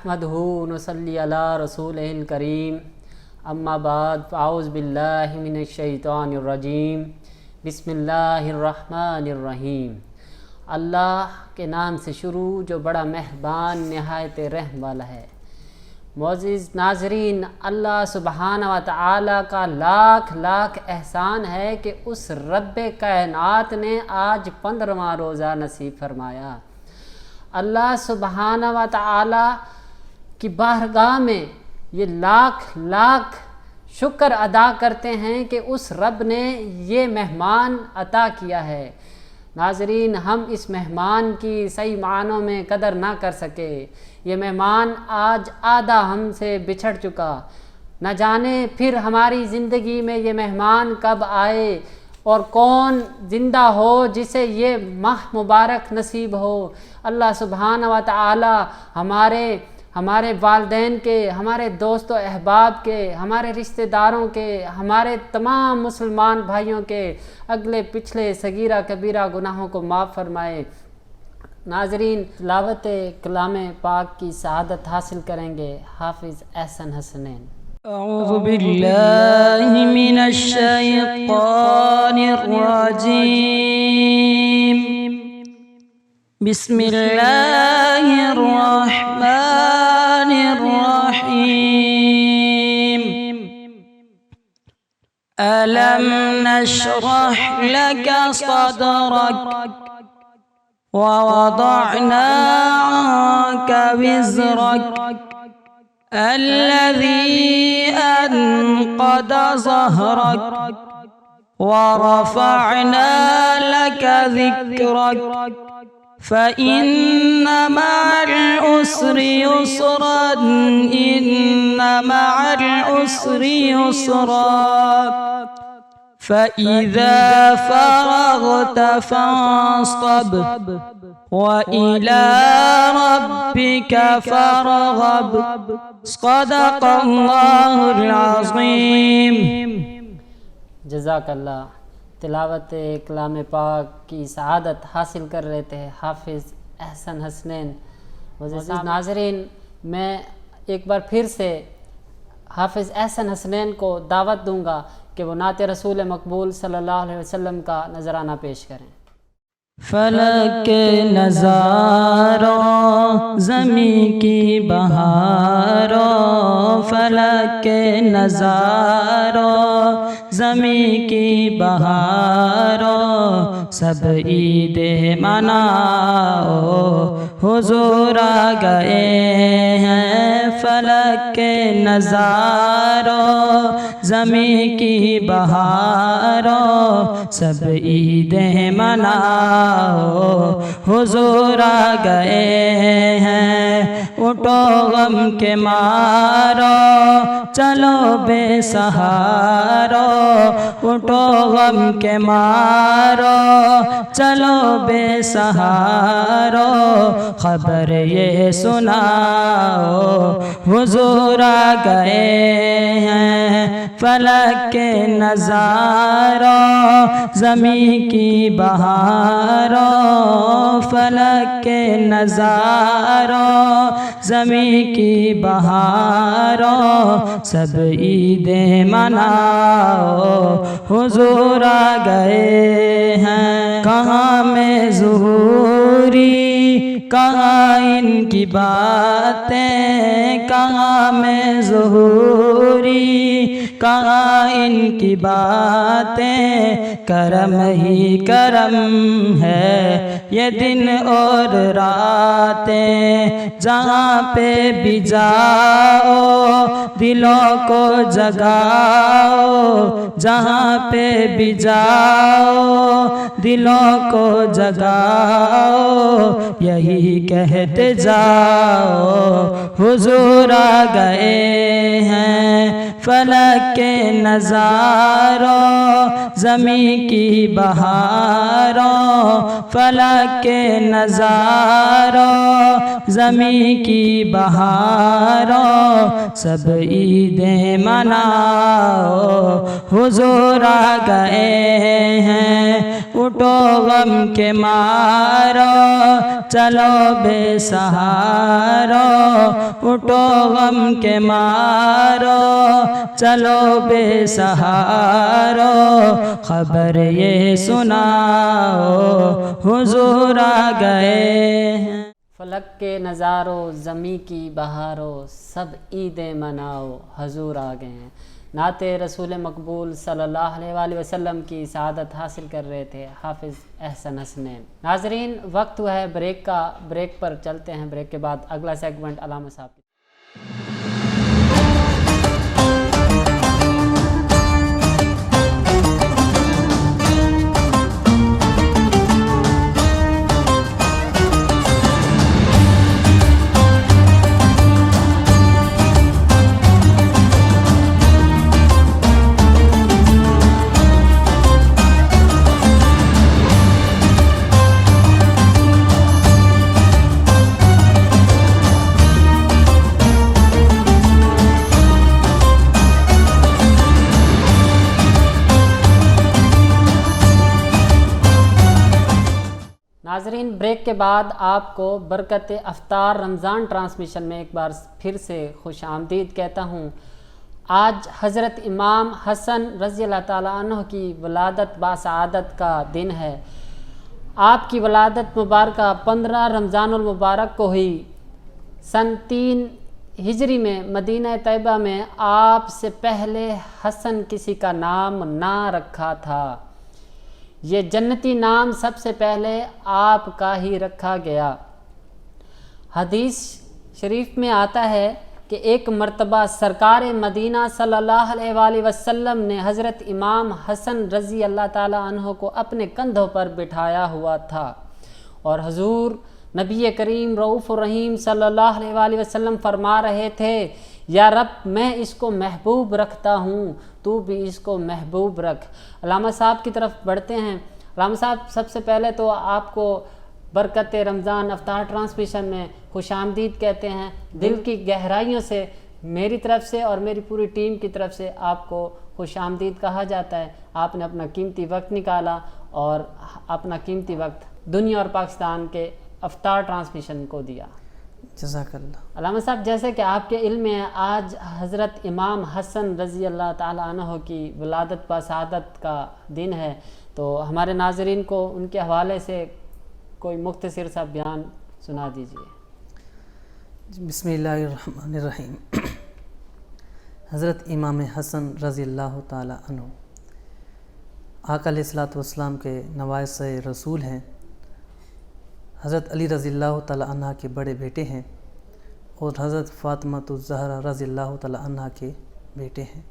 نحمدہ ونصلی علی رسولہ الکریم اما بعد فاعوذ باللہ من الشیطان الرجیم بسم اللہ الرحمن الرحیم۔ اللہ کے نام سے شروع جو بڑا مہربان نہایت رحم والا ہے۔ معزز ناظرین، اللہ سبحانہ و تعالی کا لاکھ لاکھ احسان ہے کہ اس رب کائنات نے آج 15واں روزہ نصیب فرمایا۔ اللہ سبحانہ و تعالی کی بارگاہ میں یہ لاکھ لاکھ شکر ادا کرتے ہیں کہ اس رب نے یہ مہمان عطا کیا ہے۔ ناظرین، ہم اس مہمان کی صحیح معنوں میں قدر نہ کر سکے۔ یہ مہمان آج آدھا ہم سے بچھڑ چکا، نہ جانے پھر ہماری زندگی میں یہ مہمان کب آئے اور کون زندہ ہو جسے یہ ماہ مبارک نصیب ہو۔ اللہ سبحانہ و تعالی ہمارے والدین کے، ہمارے دوست و احباب کے، ہمارے رشتہ داروں کے، ہمارے تمام مسلمان بھائیوں کے اگلے پچھلے صغیرہ کبیرہ گناہوں کو معاف فرمائے۔ ناظرین، تلاوت کلام پاک کی سعادت حاصل کریں گے حافظ احسن حسنین۔ اعوذ باللہ من الشیطان الرجیم، بسم اللہ الرحمن الرحیم۔ ألم نشرح لك صدرك ووضعنا عنك وزرك الذي أنقض ظهرك ورفعنا لك ذكرك فإن مع العسر يسرا إن مع العسر يسرا فإذا فرغت فانصب وإلى ربك فارغب۔ صدق اللہ العظیم۔ جزاک اللہ۔ تلاوت کلام پاک کی سعادت حاصل کر رہے تھے حافظ احسن حسنین۔ معزز ناظرین، میں ایک بار پھر سے حافظ احسن حسنین کو دعوت دوں گا کہ وہ نعت رسول مقبول صلی اللہ علیہ وسلم کا نذرانہ پیش کریں۔ فلک نظارو زمیں کی بہارو، فلک نظارو زمیں کی بہارو، سب عید مناؤ حضور آ گئے ہیں۔ فلک نظارو زمیں کی بہارو، سب عید مناؤ حضور آ گئے ہیں۔ اٹھو غم کے مارو چلو بے سہارو، اٹھو غم کے مارو چلو بے سہارو، خبر یہ سناؤ حضور آ گئے ہیں۔ فلک کے نظارو زمیں کی بہارو، فلک کے نظارو زمیں کی بہارو، سب عید مناؤ حضور آ گئے ہیں۔ کہاں میں ظہوری کہاں ان کی باتیں، کہاں میں ظہوری کہاں ان کی باتیں، کرم ہی کرم ہے یہ دن اور راتیں، جہاں پہ بھی جاؤ دلوں کو جگاؤ، جہاں پہ بھی جاؤ دلوں کو جگاؤ، یہی کہتے جاؤ حضور آ گئے ہیں۔ فلک کے نظارو زمیں کی بہارو، فلک کے نظارو زمیں کی بہارو، سب عید مناؤ حضور آ گئے ہیں، اٹھو غم کے مارو چلو بے سہارو، اٹھو غم کے مارو چلو بے سہارو، خبر یہ سناؤ حضور آ گئے ہیں۔ فلک کے نظاروں زمیں کی بہاروں سب عیدیں مناؤ حضور آ گئے ہیں۔ نعت رسول مقبول صلی اللہ علیہ وآلہ وسلم کی سعادت حاصل کر رہے تھے حافظ احسن حسنین۔ ناظرین وقت ہوا ہے بریک کا، بریک پر چلتے ہیں، بریک کے بعد اگلا سیگمنٹ علامہ صاحب کی۔ ناظرین بریک کے بعد آپ کو برکت افطار رمضان ٹرانسمیشن میں ایک بار پھر سے خوش آمدید کہتا ہوں۔ آج حضرت امام حسن رضی اللہ تعالیٰ عنہ کی ولادت باسعادت کا دن ہے۔ آپ کی ولادت مبارکہ 15 رمضان المبارک کو ہوئی۔ سن 3 ہجری میں مدینہ طیبہ میں آپ سے پہلے حسن کسی کا نام نہ رکھا تھا۔ یہ جنتی نام سب سے پہلے آپ کا ہی رکھا گیا۔ حدیث شریف میں آتا ہے کہ ایک مرتبہ سرکار مدینہ صلی اللہ علیہ وآلہ وسلم نے حضرت امام حسن رضی اللہ تعالیٰ عنہ کو اپنے کندھوں پر بٹھایا ہوا تھا، اور حضور نبی کریم رؤوف الرحیم صلی اللہ علیہ وآلہ وسلم فرما رہے تھے، یا رب میں اس کو محبوب رکھتا ہوں، تو بھی اس کو محبوب رکھ۔ علامہ صاحب کی طرف بڑھتے ہیں۔ علامہ صاحب سب سے پہلے تو آپ کو برکت رمضان افطار ٹرانسمیشن میں خوش آمدید کہتے ہیں۔ دل کی گہرائیوں سے میری طرف سے اور میری پوری ٹیم کی طرف سے آپ کو خوش آمدید کہا جاتا ہے۔ آپ نے اپنا قیمتی وقت نکالا اور اپنا قیمتی وقت دنیا اور پاکستان کے افطار ٹرانسمیشن کو دیا۔ جزاک اللہ۔ علامہ صاحب جیسے کہ آپ کے علم میں آج حضرت امام حسن رضی اللہ تعالیٰ عنہ کی ولادت باسعادت کا دن ہے، تو ہمارے ناظرین کو ان کے حوالے سے کوئی مختصر سا بیان سنا دیجیے۔ بسم اللہ الرحمن الرحیم۔ حضرت امام حسن رضی اللہ تعالیٰ عنہ آقا علیہ الصلوۃ والسلام کے نوائس رسول ہیں۔ حضرت علی رضی اللہ تعالیٰ عنہ کے بڑے بیٹے ہیں، اور حضرت فاطمہ الزہرا رضی اللہ تعالیٰ عنہ کے بیٹے ہیں۔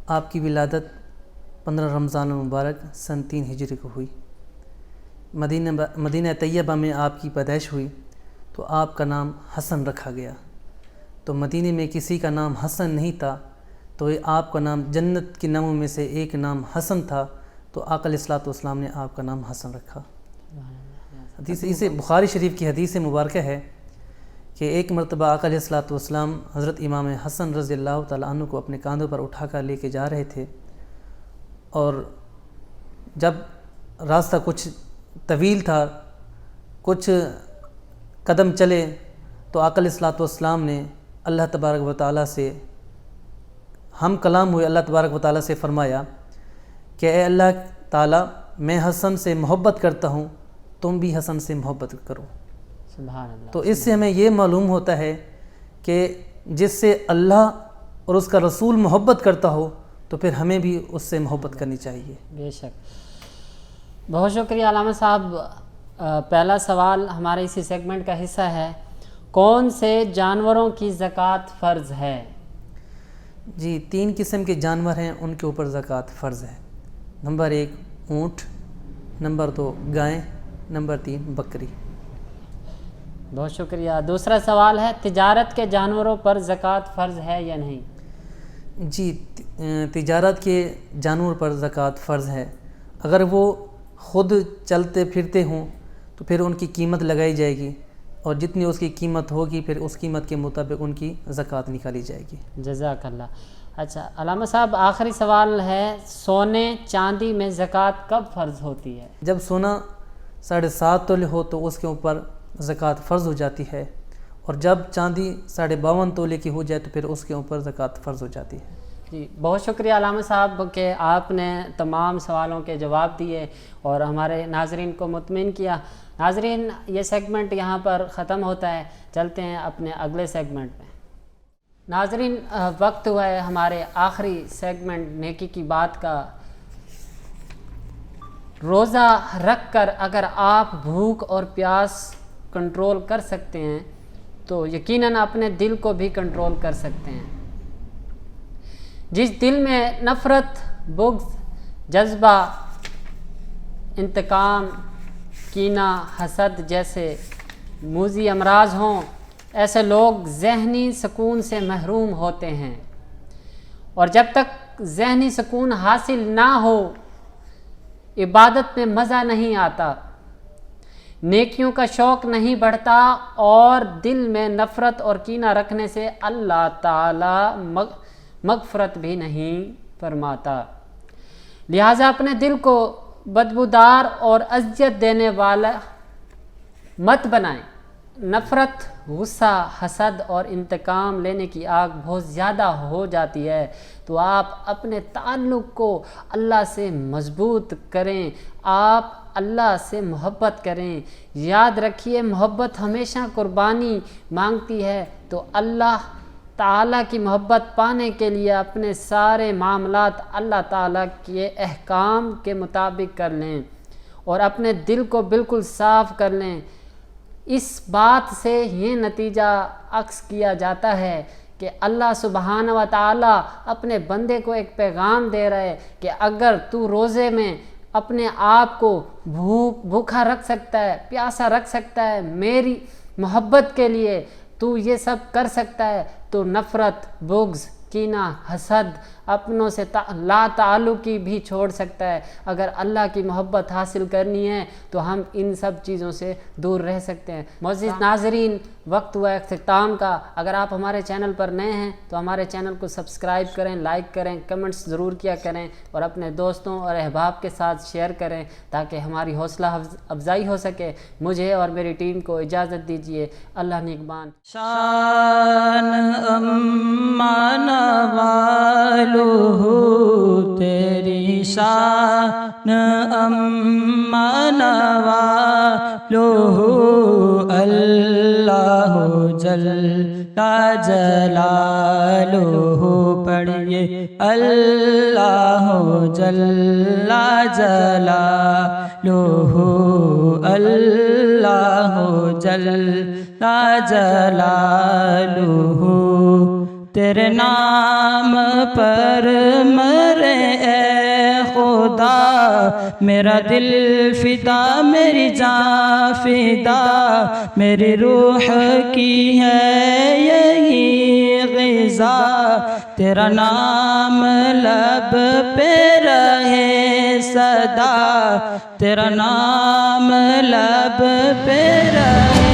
آپ کی ولادت 15 رمضان المبارک سن 3 ہجری کو ہوئی۔ مدینہ طیبہ میں آپ کی پیدائش ہوئی تو آپ کا نام حسن رکھا گیا۔ تو مدینہ میں کسی کا نام حسن نہیں تھا، تو یہ آپ کا نام جنت کے ناموں میں سے ایک نام حسن تھا، تو آقا علیہ الصلوۃ والسلام نے آپ کا نام حسن رکھا۔ حدیث اسے بخاری شریف کی حدیث مبارکہ ہے کہ ایک مرتبہ آقا علیہ الصلوۃ والسلام حضرت امام حسن رضی اللہ تعالیٰ عنہ کو اپنے کاندھوں پر اٹھا کر لے کے جا رہے تھے، اور جب راستہ کچھ طویل تھا، کچھ قدم چلے، تو آقا علیہ الصلوۃ والسلام نے اللہ تبارک و تعالیٰ سے ہم کلام ہوئے، اللہ تبارک و تعالیٰ سے فرمایا کہ اے اللہ تعالیٰ میں حسن سے محبت کرتا ہوں، تم بھی حسن سے محبت کرو۔ سبحان اللہ۔ تو اس سے ہمیں یہ معلوم ہوتا ہے کہ جس سے اللہ اور اس کا رسول محبت کرتا ہو تو پھر ہمیں بھی اس سے محبت کرنی چاہیے۔ بے شک، بہت شکریہ علامہ صاحب۔ پہلا سوال ہمارے اسی سیگمنٹ کا حصہ ہے، کون سے جانوروں کی زکوٰۃ فرض ہے؟ جی 3 قسم کے جانور ہیں، ان کے اوپر زکوٰۃ فرض ہے۔ نمبر 1 اونٹ، نمبر 2 گائیں، نمبر 3 بکری۔ بہت شکریہ۔ دوسرا سوال ہے، تجارت کے جانوروں پر زکوٰۃ فرض ہے یا نہیں؟ جی تجارت کے جانور پر زکوٰۃ فرض ہے۔ اگر وہ خود چلتے پھرتے ہوں تو پھر ان کی قیمت لگائی جائے گی، اور جتنی اس کی قیمت ہوگی پھر اس قیمت کے مطابق ان کی زکوٰۃ نکالی جائے گی۔ جزاک اللہ۔ اچھا علامہ صاحب، آخری سوال ہے، سونے چاندی میں زکوٰۃ کب فرض ہوتی ہے؟ جب سونا 7.5 تولے ہو تو اس کے اوپر زکوٰۃ فرض ہو جاتی ہے، اور جب چاندی 52.5 تولے کی ہو جائے تو پھر اس کے اوپر زکوٰۃ فرض ہو جاتی ہے۔ جی بہت شکریہ علامہ صاحب کہ آپ نے تمام سوالوں کے جواب دیے اور ہمارے ناظرین کو مطمئن کیا۔ ناظرین، یہ سیگمنٹ یہاں پر ختم ہوتا ہے، چلتے ہیں اپنے اگلے سیگمنٹ میں۔ ناظرین، وقت ہوا ہے ہمارے آخری سیگمنٹ نیکی کی بات کا۔ روزہ رکھ کر اگر آپ بھوک اور پیاس کنٹرول کر سکتے ہیں تو یقیناً اپنے دل کو بھی کنٹرول کر سکتے ہیں۔ جس دل میں نفرت، بغض، جذبہ، انتقام، کینہ، حسد جیسے موذی امراض ہوں، ایسے لوگ ذہنی سکون سے محروم ہوتے ہیں، اور جب تک ذہنی سکون حاصل نہ ہو عبادت میں مزہ نہیں آتا، نیکیوں کا شوق نہیں بڑھتا، اور دل میں نفرت اور کینہ رکھنے سے اللہ تعالی مغفرت بھی نہیں فرماتا۔ لہٰذا اپنے دل کو بدبودار اور اذیت دینے والا مت بنائیں۔ نفرت، غصہ، حسد اور انتقام لینے کی آگ بہت زیادہ ہو جاتی ہے، تو آپ اپنے تعلق کو اللہ سے مضبوط کریں، آپ اللہ سے محبت کریں۔ یاد رکھیے، محبت ہمیشہ قربانی مانگتی ہے، تو اللہ تعالیٰ کی محبت پانے کے لیے اپنے سارے معاملات اللہ تعالیٰ کے احکام کے مطابق کر لیں اور اپنے دل کو بالکل صاف کر لیں۔ اس بات سے یہ نتیجہ عکس کیا جاتا ہے کہ اللہ سبحانہ و تعالیٰ اپنے بندے کو ایک پیغام دے رہے کہ اگر تو روزے میں اپنے آپ کو بھوکا رکھ سکتا ہے، پیاسا رکھ سکتا ہے، میری محبت کے لیے تو یہ سب کر سکتا ہے، تو نفرت، بغض، کینہ، حسد، اپنوں سے لا تعلقی بھی چھوڑ سکتا ہے۔ اگر اللہ کی محبت حاصل کرنی ہے تو ہم ان سب چیزوں سے دور رہ سکتے ہیں۔ معزز ناظرین، وقت ہوا اختتام کا۔ اگر آپ ہمارے چینل پر نئے ہیں تو ہمارے چینل کو سبسکرائب کریں، لائک کریں، کمنٹس ضرور کیا کریں، اور اپنے دوستوں اور احباب کے ساتھ شیئر کریں تاکہ ہماری حوصلہ افزائی ہو سکے۔ مجھے اور میری ٹیم کو اجازت دیجیے۔ اللہ نگہبان۔ شان امان والو تیری شان امان والو اللہ جل جلالہ، پڑھیے اللہ جل جلالہ، اللہ جل جلالہ، تیرے نام پر مرے اے خدا، میرا دل فدا، میری جان فدا، میری روح کی ہے یہی غذا، تیرا نام لب پہ رہے صدا، تیرا نام لب پہ رہے